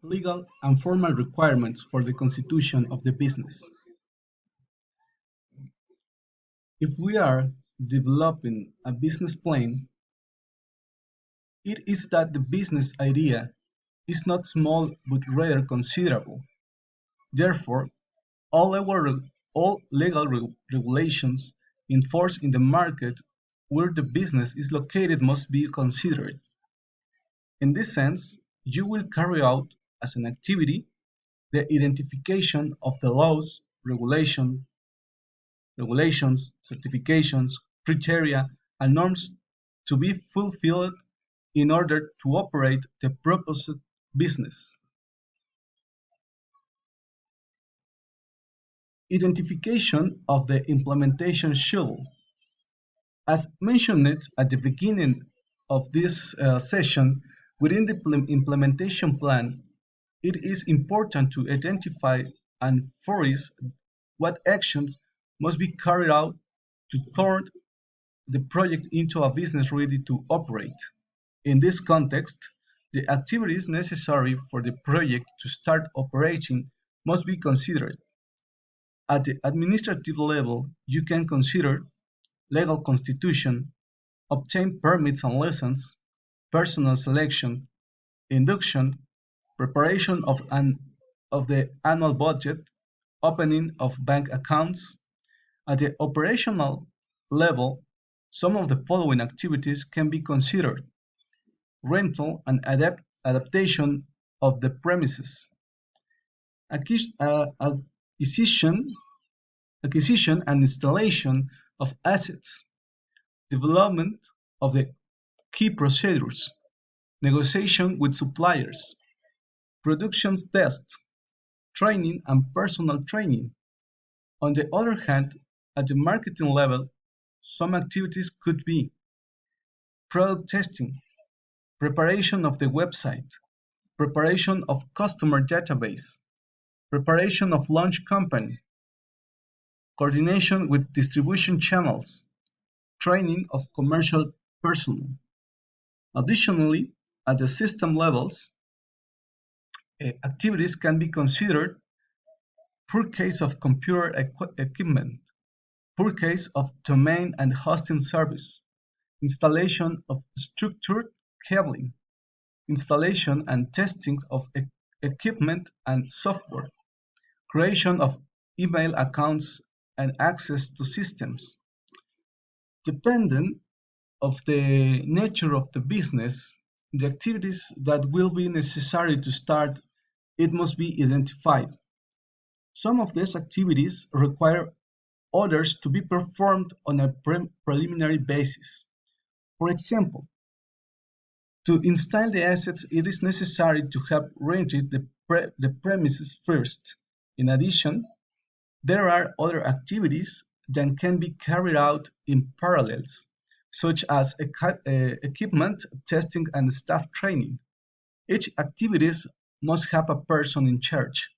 Legal and formal requirements for the constitution of the business. If we are developing a business plan, it is that the business idea is not small but rather considerable. Therefore, all legal regulations enforced in the market where the business is located must be considered. In this sense, you will carry out as an activity the identification of the laws, regulations, certifications, criteria, and norms to be fulfilled in order to operate the proposed business. Identification of the implementation schedule. As mentioned at the beginning of this session, within the implementation plan, it is important to identify and foresee what actions must be carried out to turn the project into a business ready to operate. In this context, the activities necessary for the project to start operating must be considered. At the administrative level, you can consider legal constitution, obtain permits and license, personnel selection, induction, preparation of the annual budget, opening of bank accounts. At the operational level, some of the following activities can be considered: rental and adaptation of the premises, acquisition, acquisition and installation of assets, development of the key procedures, negotiation with suppliers, production tests, training and personal training. On the other hand, at the marketing level, some activities could be product testing, preparation of the website, preparation of customer database, preparation of launch campaign, coordination with distribution channels, training of commercial personnel. Additionally, at the system levels, activities can be considered purchase of computer equipment, purchase of domain and hosting service, installation of structured cabling, installation and testing of equipment and software, creation of email accounts and access to systems. Dependent of the nature of the business, the activities that will be necessary to start it must be identified. Some of these activities require others to be performed on a preliminary basis. For example, to install the assets, it is necessary to have rented the premises first. In addition, there are other activities that can be carried out in parallels, such as equipment testing and staff training. Each activities must have a person in charge.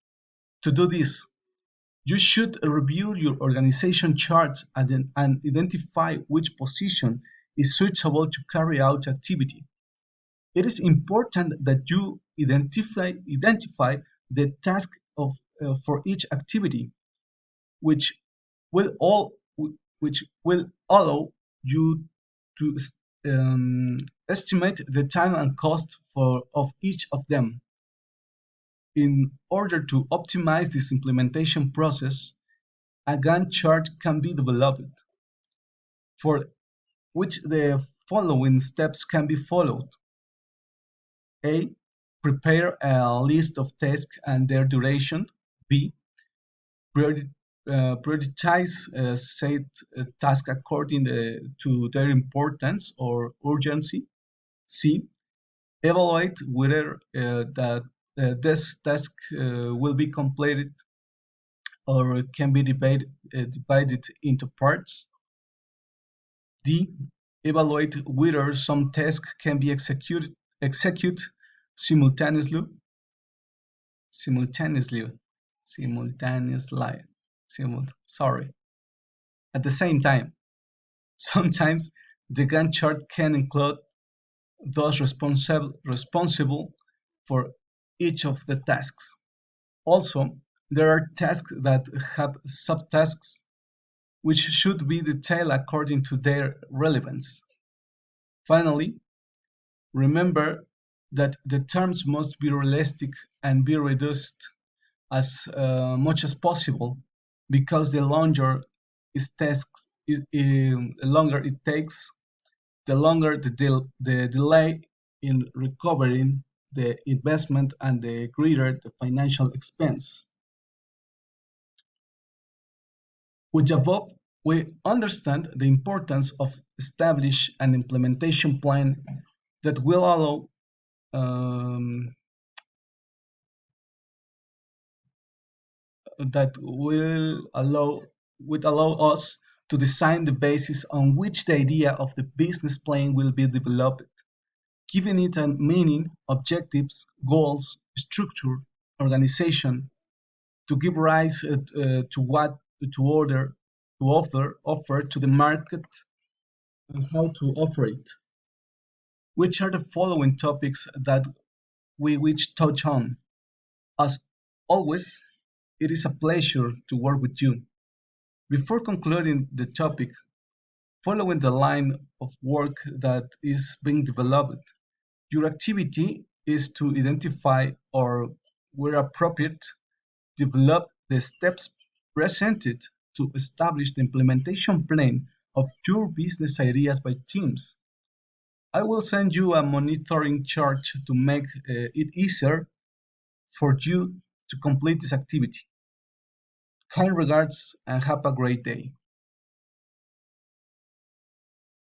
To do this, you should review your organization charts and identify which position is suitable to carry out activity. It is important that you identify the task for each activity, which will which will allow you to estimate the time and cost of each of them. In order to optimize this implementation process, a Gantt chart can be developed, for which the following steps can be followed. A. Prepare a list of tasks and their duration. B. Priori- Prioritize said tasks according to their importance or urgency. C. Evaluate whether this task will be completed or can be divided into parts. D. Evaluate whether some tasks can be execute simultaneously, simultaneously, simultaneously, sorry, at the same time. Sometimes the Gantt chart can include those responsible for each of the tasks. Also, there are tasks that have subtasks which should be detailed according to their relevance. Finally, remember that the terms must be realistic and be reduced as much as possible because the longer the longer it takes, the longer the delay in recovering the investment and the greater the financial expense. With the above, we understand the importance of establish an implementation plan that will um, that will allow us to design the basis on which the idea of the business plan will be developed, giving it a meaning, objectives, goals, structure, organization, to give rise to what to order to offer to the market and how to offer it, which are the following topics that we which touch on. As always, it is a pleasure to work with you. Before concluding the topic, following the line of work that is being developed, your activity is to identify or, where appropriate, develop the steps presented to establish the implementation plan of your business ideas by teams. I will send you a monitoring chart to make it easier for you to complete this activity. Kind regards and have a great day.